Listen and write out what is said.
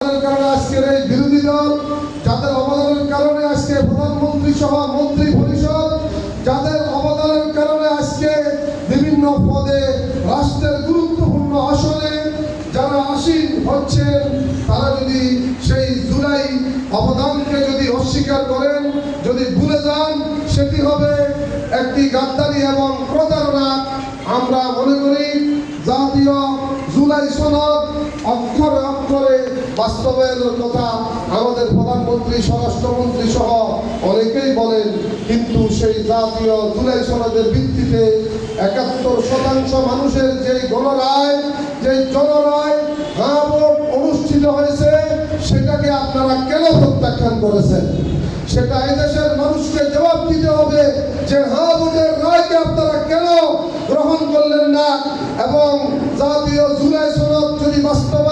কারণে আজকের এই বিরোধী দল, যাদের অবদানের কারণে আজকে প্রধানমন্ত্রী সহ মন্ত্রী পরিষদ, যাদের অবদানের কারণে আজকে বিভিন্ন পদে রাষ্ট্রের গুরুত্বপূর্ণ আসনে যারা আসীন হচ্ছেন, তারা যদি সেই জুলাই অবদানকে যদি অস্বীকার করেন, যদি ভুলে যান, সেটি হবে একটি গাদ্দারি এবং প্রতারণা। আমরা মনে করি জাতীয় জুলাই সনদ অক্ষরে অক্ষরে বাস্তবায়নের কথা আমাদের প্রধানমন্ত্রী, স্বরাষ্ট্রমন্ত্রী সহ অনেকেই বলেন, কিন্তু সেই জাতীয় জুলাই সনদের ভিত্তিতে ৭১% মানুষের যে গণরায়, যে জনরায় হ্যাঁ ভোট অনুষ্ঠিত হয়েছে, সেটাকে আপনারা কেন প্রত্যাখ্যান করেছেন? সেটা এদেশের মানুষকে জবাব দিতে হবে যে হ্যাঁ ভোটের রায়কে আপনারা কেন গ্রহণ করলেন না। এবং জাতীয় জুলাই সনদ যদি বাস্তবায়ন